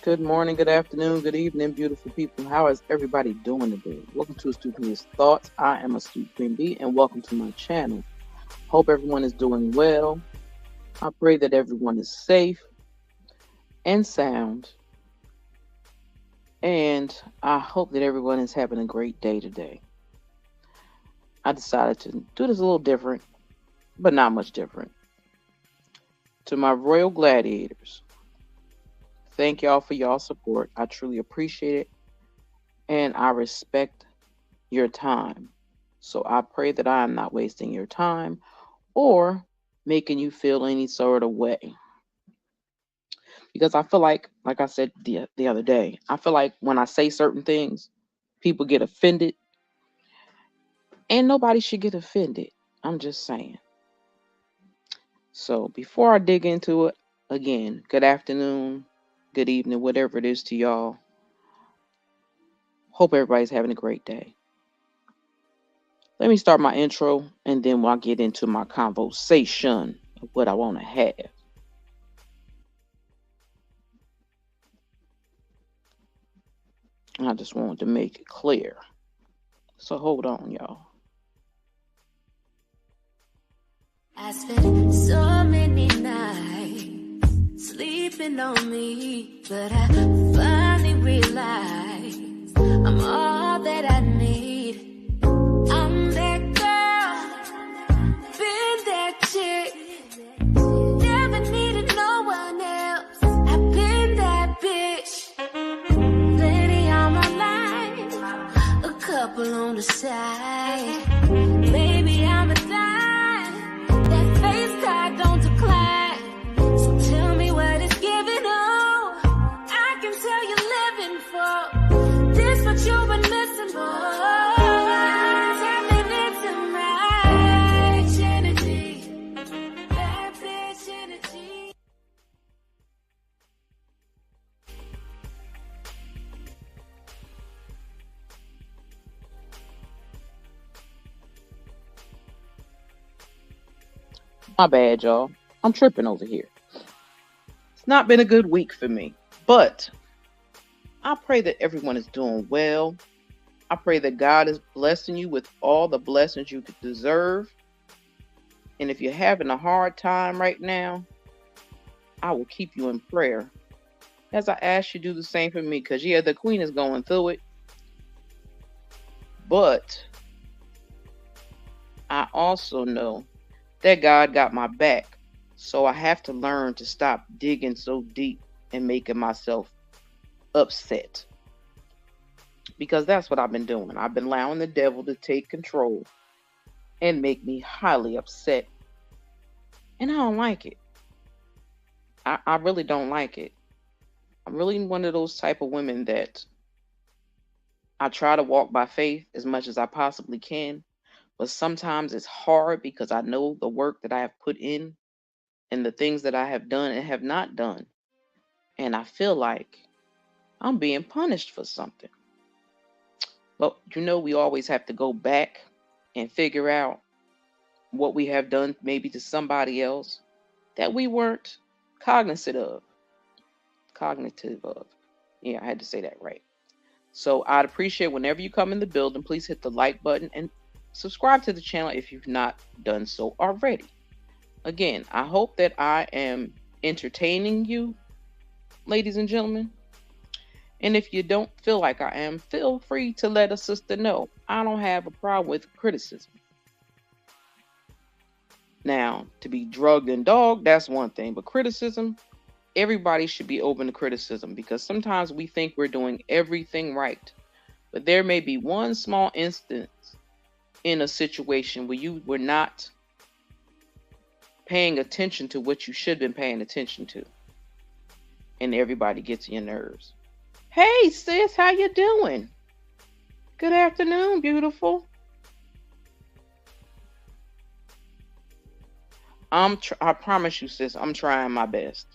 Good morning, good afternoon, good evening, beautiful people. How is everybody doing today? Welcome to Stupendous Thoughts. I am a Stupid Bee, and welcome to my channel. Hope everyone is doing well. I pray that everyone is safe and sound, and I hope that everyone is having a great day today. I decided to do this a little different, but not much different. To my Royal Gladiators, thank y'all for y'all support. I truly appreciate it, and I respect your time. So I pray that I am not wasting your time or making you feel any sort of way. Because I feel like I said the other day, I feel like when I say certain things, people get offended, and nobody should get offended. I'm just saying. So before I dig into it, again, good afternoon, good evening, whatever it is to y'all. Hope everybody's having a great day. Let me start my intro, and then we'll get into my conversation of what I want to have. I just wanted to make it clear. So hold on, y'all. I spent so many nights sleeping on me, but I finally realized I'm all that I need. I'm that girl, been that chick, never needed no one else. I've been that bitch, lady on my line, a couple on the side. Maybe I'm a dime, that face card don't decline. So tell me what it's giving. Oh, I can tell you're living for this, what you've been missing for. Tapping into my energy, that bitch energy. My bad, y'all. I'm tripping over here. It's not been a good week for me, but I pray that everyone is doing well. I pray that God is blessing you with all the blessings you could deserve. And if you're having a hard time right now, I will keep you in prayer as I ask you to do the same for me. Because, yeah, the queen is going through it. But I also know that God got my back. So I have to learn to stop digging so deep and making myself upset. Because that's what I've been doing. I've been allowing the devil to take control and make me highly upset. And I don't like it. I really don't like it. I'm really one of those type of women that I try to walk by faith as much as I possibly can. But sometimes it's hard because I know the work that I have put in and the things that I have done and have not done. And I feel like I'm being punished for something. But we always have to go back and figure out what we have done maybe to somebody else that we weren't cognizant of. Cognitive of. Yeah, I had to say that right. So I'd appreciate whenever you come in the building, please hit the like button and subscribe to the channel if you've not done so already. Again, I hope that I am entertaining you, ladies and gentlemen. And if you don't feel like I am, feel free to let a sister know. I don't have a problem with criticism. Now, to be drugged and dogged, that's one thing. But criticism, everybody should be open to criticism because sometimes we think we're doing everything right. But there may be one small instance in a situation where you were not paying attention to what you should have been paying attention to. And everybody gets your nerves. Hey, sis, how you doing? Good afternoon, beautiful. I promise you, sis, I'm trying my best.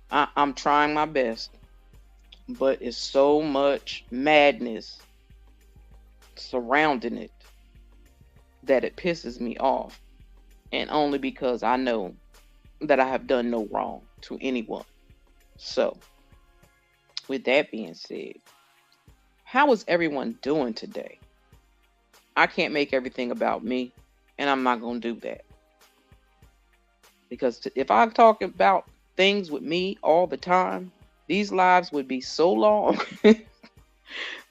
I'm trying my best. But it's so much madness surrounding it that it pisses me off. And only because I know that I have done no wrong to anyone. So, with that being said, how is everyone doing today? I can't make everything about me, and I'm not going to do that. Because if I talk about things with me all the time, these lives would be so long.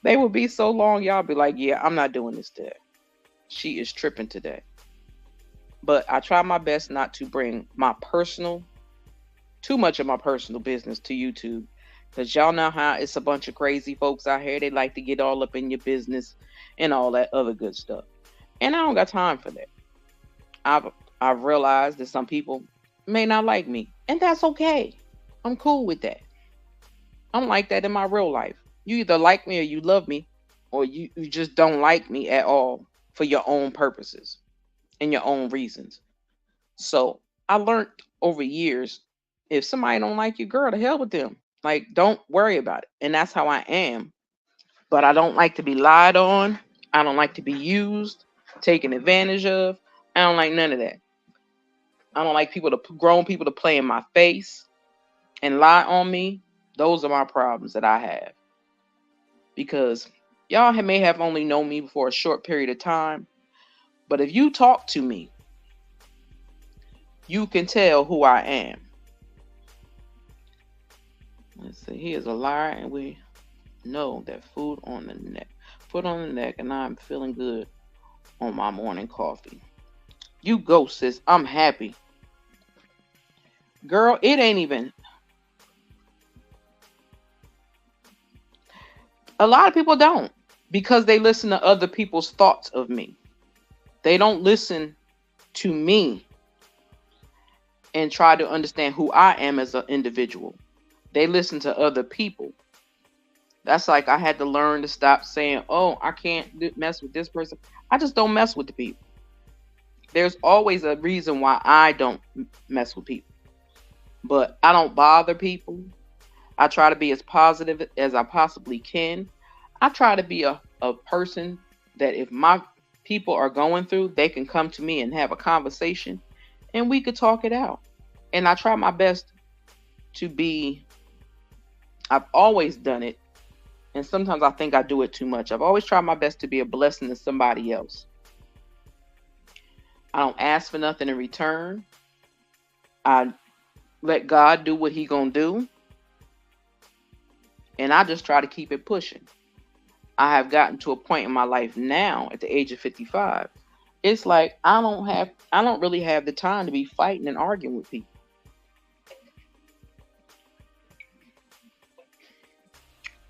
They would be so long, y'all be like, yeah, I'm not doing this today. She is tripping today. But I try my best not to bring too much of my personal business to YouTube. Because y'all know how it's a bunch of crazy folks out here. They like to get all up in your business and all that other good stuff. And I don't got time for that. I've realized that some people may not like me. And that's okay. I'm cool with that. I'm like that in my real life. You either like me or you love me, or you just don't like me at all for your own purposes and your own reasons. So I learned over years, if somebody don't like you, girl, to hell with them. Like, don't worry about it. And that's how I am. But I don't like to be lied on. I don't like to be used, taken advantage of. I don't like none of that. I don't like grown people to play in my face and lie on me. Those are my problems that I have. Because y'all may have only known me for a short period of time. But if you talk to me, you can tell who I am. Let's see. He is a liar, and we know that food on the neck, and I'm feeling good on my morning coffee. You go, sis. I'm happy. Girl, it ain't even. A lot of people don't, because they listen to other people's thoughts of me. They don't listen to me and try to understand who I am as an individual. They listen to other people. That's like I had to learn to stop saying, oh, I can't mess with this person. I just don't mess with the people. There's always a reason why I don't mess with people. But I don't bother people. I try to be as positive as I possibly can. I try to be a person that if my people are going through, they can come to me and have a conversation and we could talk it out. And I try my best to be, I've always done it. And sometimes I think I do it too much. I've always tried my best to be a blessing to somebody else. I don't ask for nothing in return. I let God do what he gonna do. And I just try to keep it pushing. I have gotten to a point in my life now at the age of 55. It's like I don't really have the time to be fighting and arguing with people.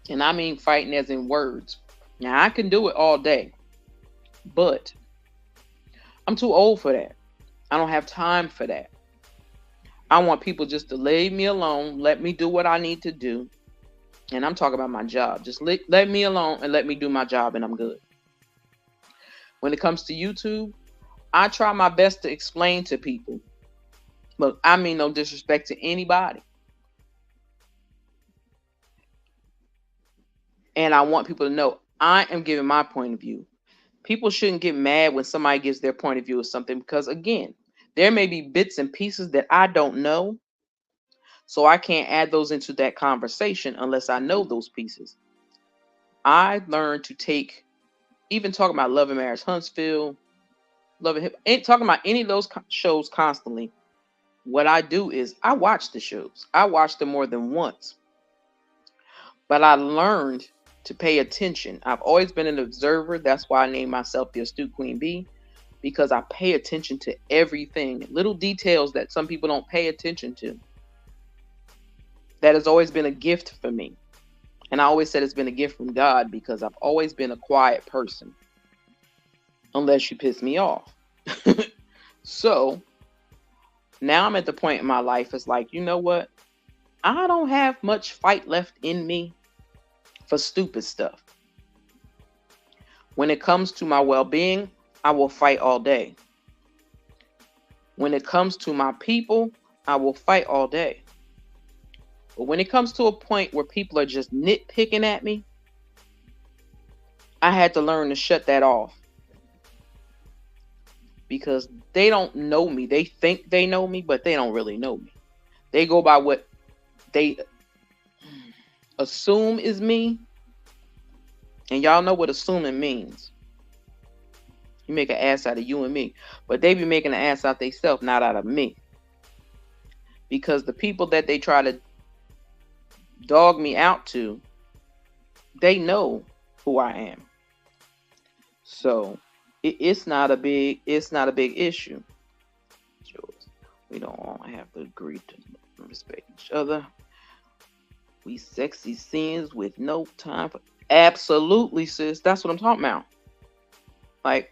And I mean fighting as in words. Now I can do it all day, but I'm too old for that. I don't have time for that. I want people just to leave me alone, let me do what I need to do. And I'm talking about my job. Just let me alone and let me do my job and I'm good. When it comes to YouTube, I try my best to explain to people. Look, I mean no disrespect to anybody. And I want people to know I am giving my point of view. People shouldn't get mad when somebody gives their point of view of something because, again, there may be bits and pieces that I don't know. So I can't add those into that conversation unless I know those pieces. I learned to take, even talking about Love and Marriage Huntsville, Love and Hip, talking about any of those shows constantly. What I do is I watch the shows. I watch them more than once. But I learned to pay attention. I've always been an observer. That's why I named myself the Astute Queen Bee, because I pay attention to everything, little details that some people don't pay attention to. That has always been a gift for me. And I always said it's been a gift from God because I've always been a quiet person. Unless you piss me off. So now I'm at the point in my life, it's like, you know what? I don't have much fight left in me for stupid stuff. When it comes to my well-being, I will fight all day. When it comes to my people, I will fight all day. But when it comes to a point where people are just nitpicking at me, I had to learn to shut that off. because they don't know me. They think they know me, but they don't really know me. They go by what they assume is me. And y'all know what assuming means. You make an ass out of you and me. But they be making an ass out themselves, not out of me. Because the people that they try to dog me out to, they know who I am. So it's not a big issue. We don't all have to agree to respect each other. We sexy sins with no time for. Absolutely, sis. That's what I'm talking about. Like,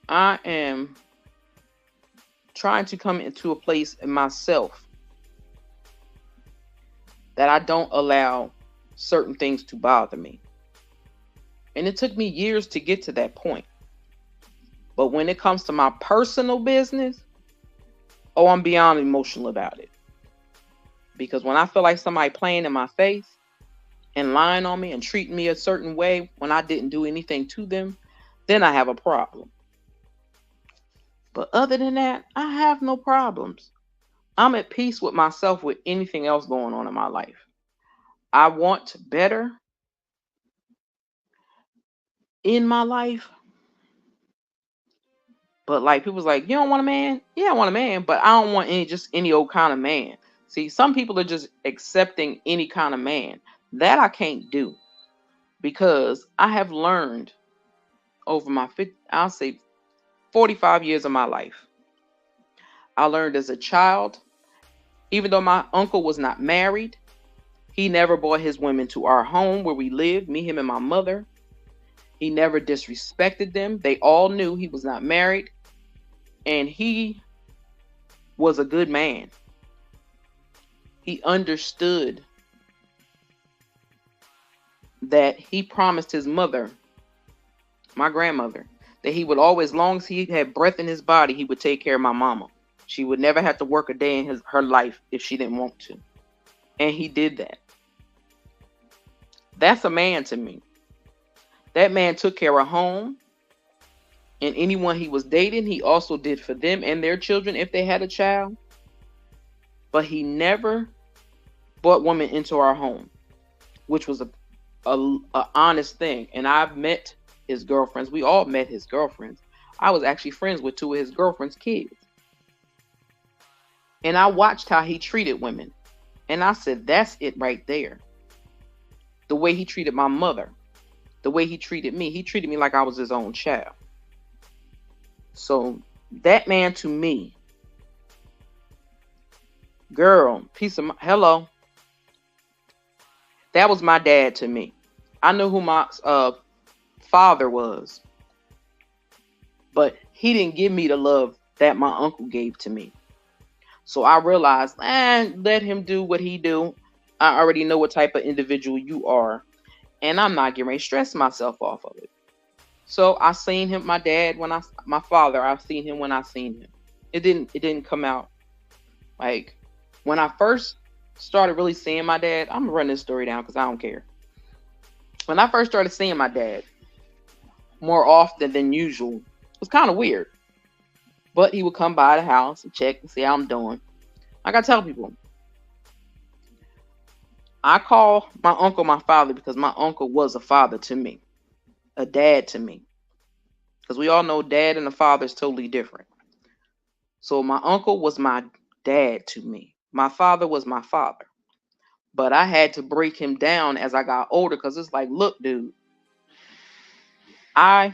I am trying to come into a place in myself that I don't allow certain things to bother me. And it took me years to get to that point. But when it comes to my personal business, I'm beyond emotional about it. Because when I feel like somebody playing in my face and lying on me and treating me a certain way when I didn't do anything to them, then I have a problem. But other than that, I have no problems. I'm at peace with myself with anything else going on in my life. I want better in my life. But like people's like, you don't want a man? Yeah, I want a man, but I don't want any old kind of man. See, some people are just accepting any kind of man. That I can't do. Because I have learned over my 45 years of my life. I learned as a child, even though my uncle was not married, he never brought his women to our home where we lived, me, him, and my mother. He never disrespected them. They all knew he was not married. And he was a good man. He understood that he promised his mother, my grandmother, that he would always, as long as he had breath in his body, he would take care of my mama. She would never have to work a day in her life if she didn't want to. And he did that. That's a man to me. That man took care of home. And anyone he was dating, he also did for them and their children if they had a child. But he never brought women into our home, which was a honest thing. And I've met his girlfriends. We all met his girlfriends. I was actually friends with 2 of his girlfriend's kids. And I watched how he treated women. And I said, that's it right there. The way he treated my mother. The way he treated me. He treated me like I was his own child. So that man to me, girl, hello. That was my dad to me. I knew who my father was. But he didn't give me the love that my uncle gave to me. So I realized, let him do what he do. I already know what type of individual you are. And I'm not getting ready to stress myself off of it. So I seen him, my dad, my father, I've seen him when I seen him. It didn't come out. Like, when I first started really seeing my dad, I'm gonna run this story down because I don't care. When I first started seeing my dad more often than usual, it was kind of weird. But he would come by the house and check and see how I'm doing. Like I tell people, I call my uncle my father because my uncle was a father to me. A dad to me. Because we all know dad and a father is totally different. So my uncle was my dad to me. My father was my father. But I had to break him down as I got older because it's like, look, dude, I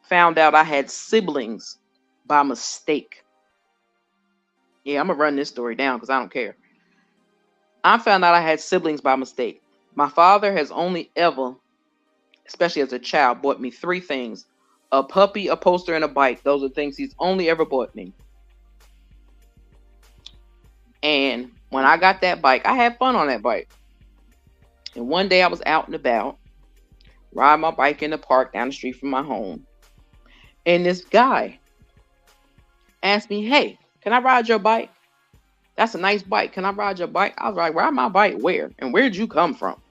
found out I had siblings by mistake. Yeah, I'm going to run this story down because I don't care. I found out I had siblings by mistake. My father has only ever, especially as a child, bought me 3 things. A puppy, a poster, and a bike. Those are things he's only ever bought me. And when I got that bike, I had fun on that bike. And one day I was out and about, riding my bike in the park down the street from my home. And this guy asked me, hey, can I ride your bike? That's a nice bike. Can I ride your bike? I was like, ride my bike where? And where'd you come from?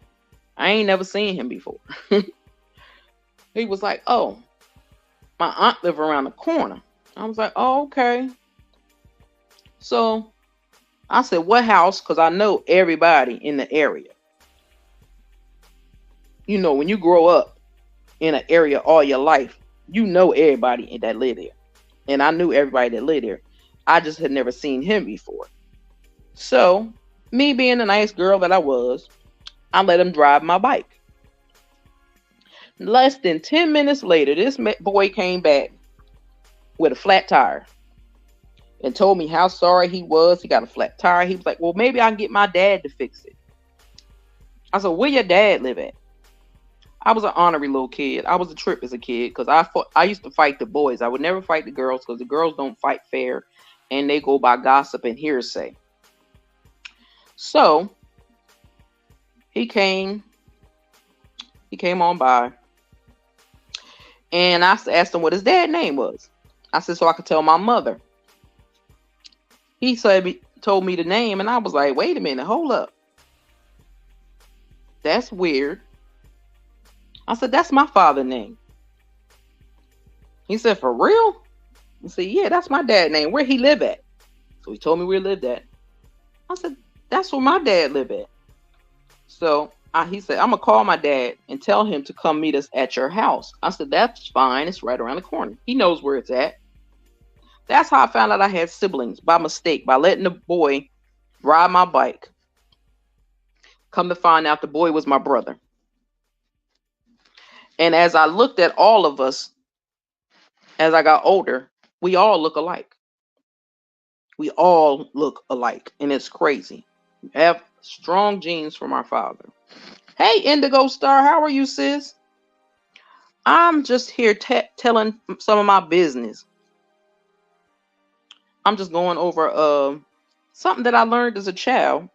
I ain't never seen him before. He was like, oh, my aunt lives around the corner. I was like, oh, okay. So I said, what house? Because I know everybody in the area. You know, when you grow up in an area all your life, you know everybody that live there. And I knew everybody that lived there. I just had never seen him before. So, me being the nice girl that I was, I let him drive my bike. Less than 10 minutes later, this boy came back with a flat tire and told me how sorry he was. He got a flat tire. He was like, well, maybe I can get my dad to fix it. I said, where your dad live at? I was an honorary little kid. I was a trip as a kid because I used to fight the boys. I would never fight the girls because the girls don't fight fair and they go by gossip and hearsay. So he came on by, and I asked him what his dad's name was. I said, so I could tell my mother. He told me the name, and I was like, wait a minute, hold up. That's weird. I said, that's my father's name. He said, for real? I said, yeah, that's my dad's name. Where he live at? So he told me where he lived at. I said, that's where my dad live at. So he said, I'm going to call my dad and tell him to come meet us at your house. I said, that's fine. It's right around the corner. He knows where it's at. That's how I found out I had siblings, by mistake, by letting the boy ride my bike. Come to find out the boy was my brother. And as I looked at all of us, as I got older, we all look alike. We all look alike. And it's crazy. We have strong genes from our father. Hey, Indigo Star, how are you, sis? I'm just here telling some of my business. I'm just going over something that I learned as a child.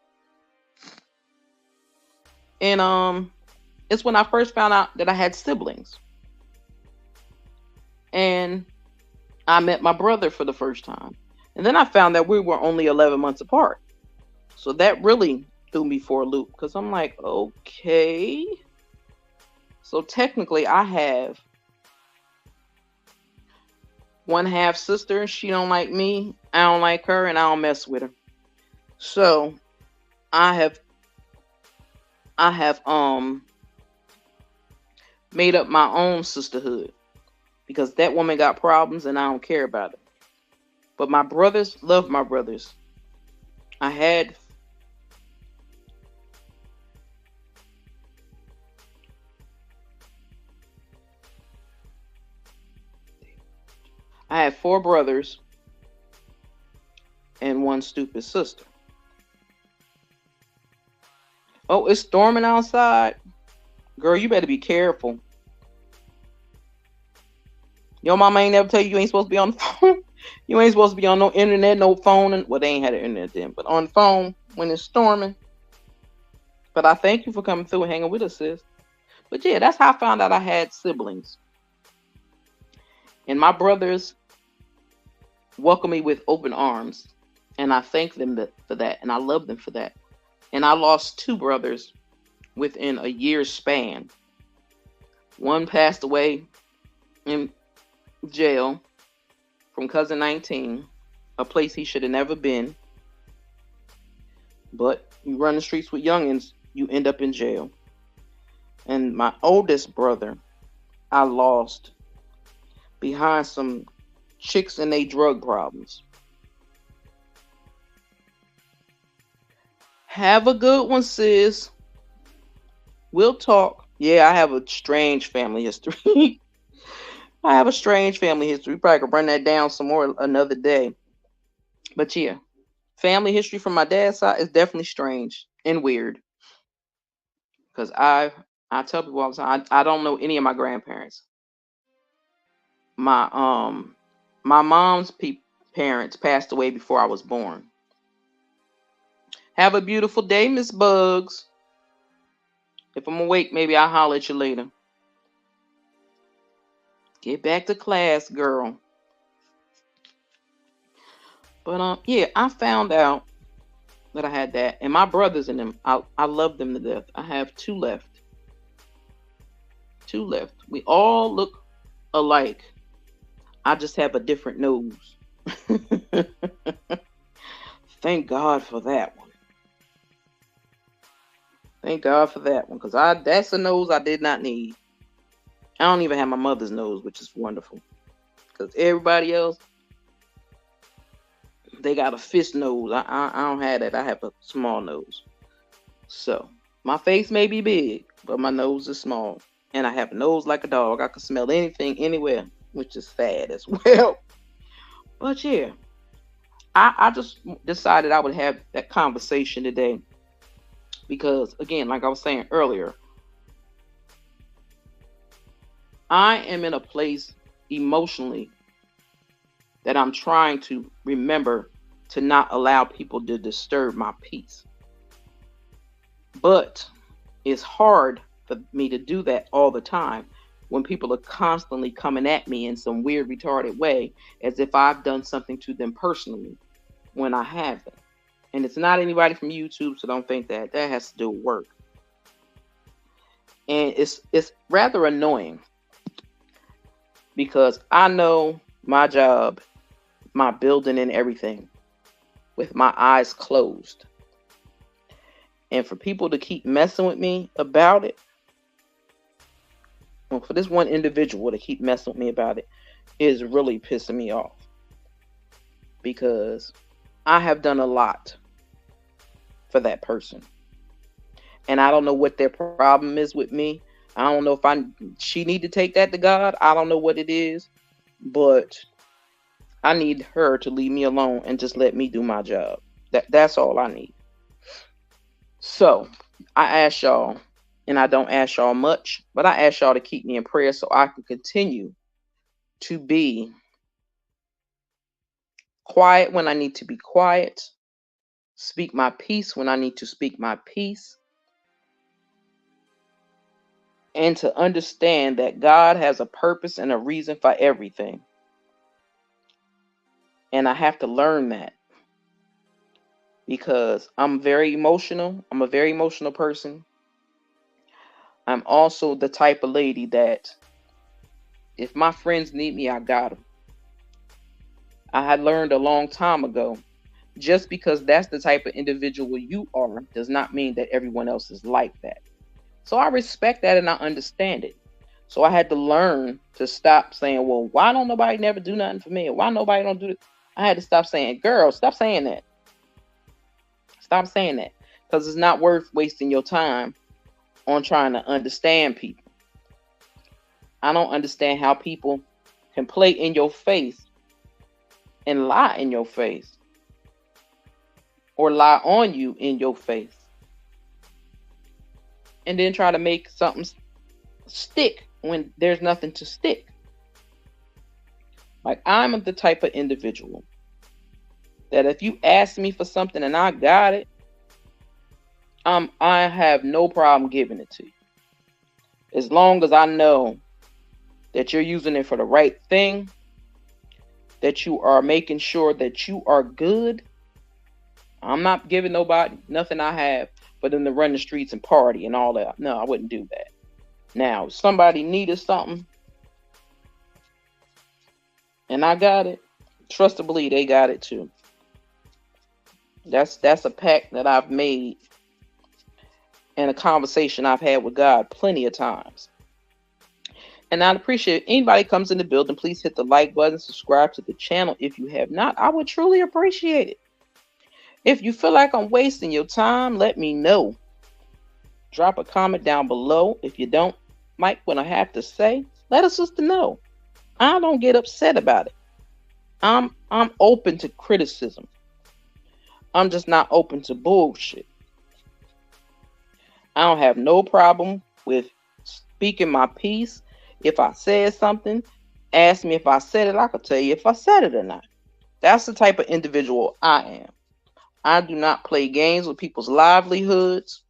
And it's when I first found out that I had siblings. And I met my brother for the first time. And then I found that we were only 11 months apart. So that really threw me for a loop because I'm like, okay. So technically I have one half sister. She don't like me. I don't like her, and I don't mess with her. So I have made up my own sisterhood because that woman got problems and I don't care about it. But my brothers love my brothers. I had four brothers and one stupid sister. Oh, it's storming outside. Girl, you better be careful. Your mama ain't never tell you ain't supposed to be on the phone. You ain't supposed to be on no internet, no phone. Well, they ain't had an internet then, but on the phone when it's storming. But I thank you for coming through and hanging with us, sis. But yeah, that's how I found out I had siblings. And my brothers welcome me with open arms. And I thank them for that. And I love them for that. And I lost two brothers within a year's span. One passed away in jail from cousin 19, a place he should have never been. But you run the streets with youngins, you end up in jail. And my oldest brother, I lost behind some chicks and they drug problems. Have a good one, sis. We'll talk. Yeah, I have a strange family history. I have a strange family history. We probably could run that down some more another day. But yeah, family history from my dad's side is definitely strange and weird. Because I tell people all the time, I don't know any of my grandparents. My mom's parents passed away before I was born. Have a beautiful day, Miss Bugs. If I'm awake, maybe I'll holler at you later. Get back to class, girl. But yeah, I found out that I had that. And my brothers and them, I love them to death. I have two left. We all look alike. I just have a different nose. Thank God for that one. Thank God for that one, because that's a nose I did not need. I don't even have my mother's nose, which is wonderful. Because everybody else, they got a fist nose. I don't have that. I have a small nose. So my face may be big, but my nose is small. And I have a nose like a dog. I can smell anything anywhere, which is sad as well. But yeah, I just decided I would have that conversation today. Because again, like I was saying earlier, I am in a place emotionally that I'm trying to remember to not allow people to disturb my peace. But it's hard for me to do that all the time when people are constantly coming at me in some weird, retarded way as if I've done something to them personally when I haven't. And it's not anybody from YouTube, so don't think that. That has to do with work. And it's rather annoying because I know my job, my building and everything with my eyes closed. And for people to keep messing with me about it, well, for this one individual to keep messing with me about it, is really pissing me off. Because I have done a lot for that person. And I don't know what their problem is with me. I don't know if she need to take that to God. I don't know what it is. But I need her to leave me alone and just let me do my job. That's all I need. So I ask y'all, and I don't ask y'all much, but I ask y'all to keep me in prayer so I can continue to be quiet when I need to be quiet, speak my peace when I need to speak my peace, and to understand that God has a purpose and a reason for everything. And I have to learn that because I'm very emotional. I'm a very emotional person. I'm also the type of lady that if my friends need me, I got them. I had learned a long time ago, just because that's the type of individual you are does not mean that everyone else is like that. So I respect that and I understand it. So I had to learn to stop saying, well, why don't nobody never do nothing for me? Or why nobody don't do it? I had to stop saying, girl, stop saying that. Stop saying that. Because it's not worth wasting your time on trying to understand people. I don't understand how people can play in your face and lie in your face. Or lie on you in your face. And then try to make something stick when there's nothing to stick. Like, I'm the type of individual that if you ask me for something and I got it, I have no problem giving it to you. As long as I know that you're using it for the right thing, that you are making sure that you are good. I'm not giving nobody nothing I have for them to run the streets and party and all that. No, I wouldn't do that. Now, if somebody needed something and I got it, trust to believe they got it too. That's a pact that I've made and a conversation I've had with God plenty of times. And I'd appreciate if anybody comes in the building, please hit the like button, subscribe to the channel if you have not. I would truly appreciate it. If you feel like I'm wasting your time, let me know. Drop a comment down below. If you don't like what I have to say, let a sister know. I don't get upset about it. I'm open to criticism. I'm just not open to bullshit. I don't have no problem with speaking my piece. If I said something, ask me if I said it. I could tell you if I said it or not. That's the type of individual I am. I do not play games with people's livelihoods,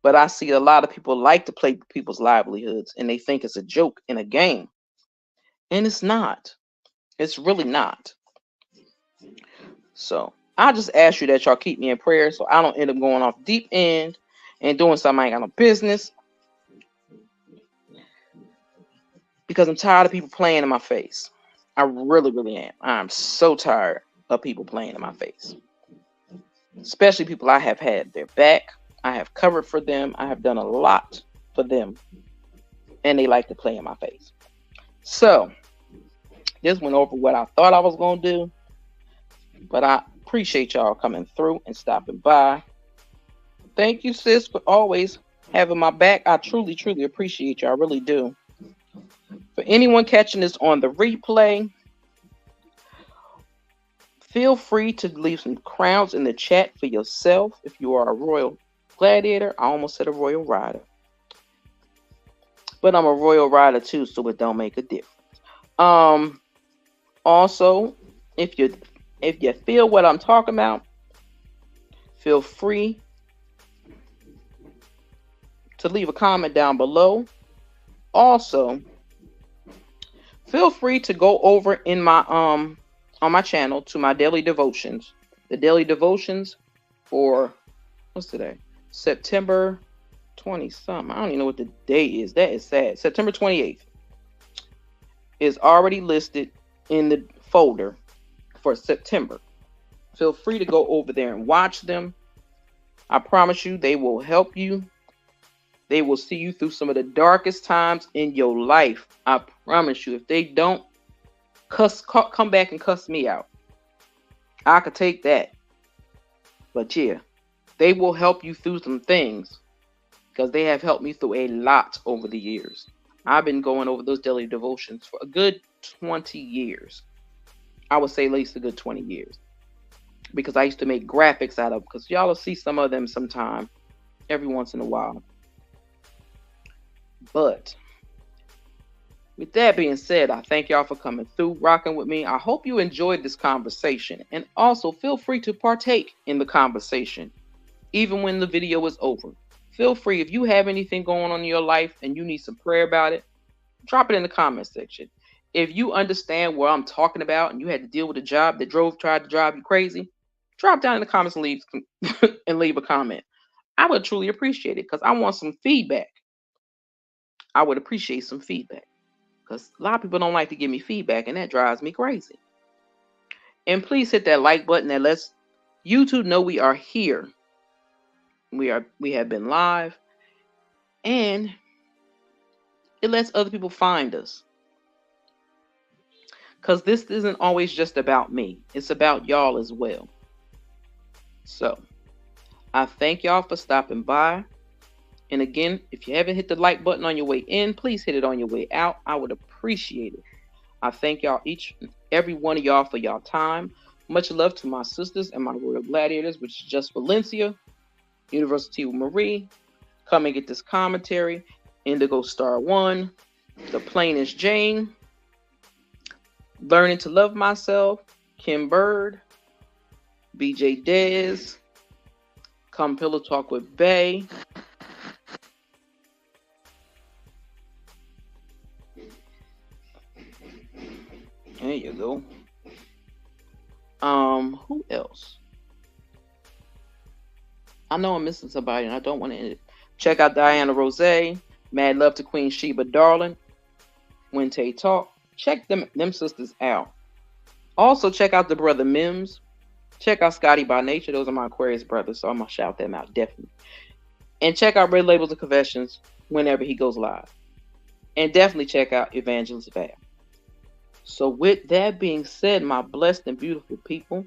but I see a lot of people like to play with people's livelihoods and they think it's a joke in a game. And it's not. It's really not. So I just ask you that y'all keep me in prayer so I don't end up going off deep end and doing something I ain't got no business. Because I'm tired of people playing in my face. I really, really am. I'm so tired of people playing in my face, especially people I have had their back. I have covered for them. I have done a lot for them, and they like to play in my face. So, this went over what I thought I was going to do, but I appreciate y'all coming through and stopping by. Thank you, sis, for always having my back. I truly, truly appreciate you. I really do. For anyone catching this on the replay, feel free to leave some crowns in the chat for yourself if you are a Royal Gladiator. I almost said a Royal Rider. But I'm a Royal Rider too, so it don't make a difference. Also, if you feel what I'm talking about, feel free to leave a comment down below. Also, feel free to go over in my on my channel to my daily devotions. The daily devotions for what's today? September 20 something. I don't even know what the day is. That is sad. September 28th is already listed in the folder for September. Feel free to go over there and watch them. I promise you they will help you. They will see you through some of the darkest times in your life. I promise you. If they don't come back and cuss me out, I could take that. But yeah, they will help you through some things because they have helped me through a lot over the years. I've been going over those daily devotions for a good 20 years. I would say at least a good 20 years. Because I used to make graphics out of them. Because y'all will see some of them sometime, every once in a while. But with that being said, I thank y'all for coming through, rocking with me. I hope you enjoyed this conversation. And also feel free to partake in the conversation, even when the video is over. Feel free, if you have anything going on in your life and you need some prayer about it, drop it in the comment section. If you understand what I'm talking about and you had to deal with a job that tried to drive you crazy, drop down in the comments and leave a comment. I would truly appreciate it because I want some feedback. I would appreciate some feedback because a lot of people don't like to give me feedback and that drives me crazy. And please hit that like button that lets YouTube know we are here. We have been live, and it lets other people find us. Because this isn't always just about me. It's about y'all as well. So, I thank y'all for stopping by. And again, if you haven't hit the like button on your way in, please hit it on your way out. I would appreciate it. I thank y'all, each and every one of y'all, for y'all time. Much love to my sisters and my Royal Gladiators, which is just Valencia, University with Marie. Come and get this commentary. Indigo Star 1. The Plainest Jane. Learning to Love Myself. Kim Bird. BJ Dez. Come Pillow Talk with Bay. There you go. Who else? I know I'm missing somebody and I don't want to end it. Check out Diana Rose. Mad love to Queen Sheba Darling. Wente Talk. Check them sisters out. Also check out the brother Mims. Check out Scotty by Nature. Those are my Aquarius brothers, so I'm gonna shout them out definitely. And check out Red Labels and Confessions whenever he goes live. And definitely check out Evangelist Val. So with that being said, my blessed and beautiful people,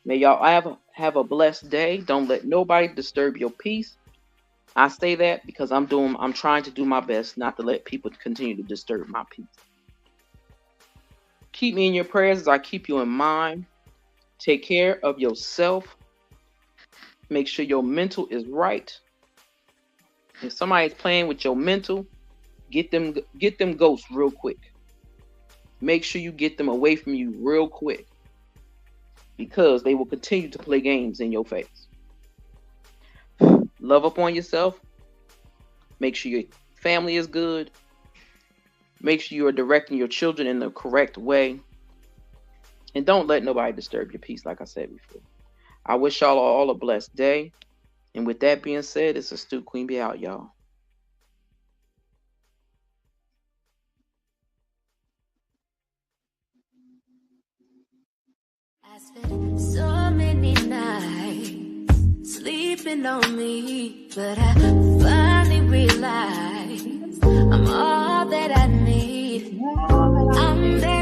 may y'all have a blessed day. Don't let nobody disturb your peace. I say that because I'm trying to do my best not to let people continue to disturb my peace. Keep me in your prayers as I keep you in mind. Take care of yourself. Make sure your mental is right. If somebody's playing with your mental, get them ghosts real quick. Make sure you get them away from you real quick, because they will continue to play games in your face. Love up on yourself. Make sure your family is good. Make sure you are directing your children in the correct way. And don't let nobody disturb your peace, like I said before. I wish y'all all a blessed day. And with that being said, it's Astute Queen Bee out, y'all. sleeping on me, but I finally realized I'm all that I need. I'm there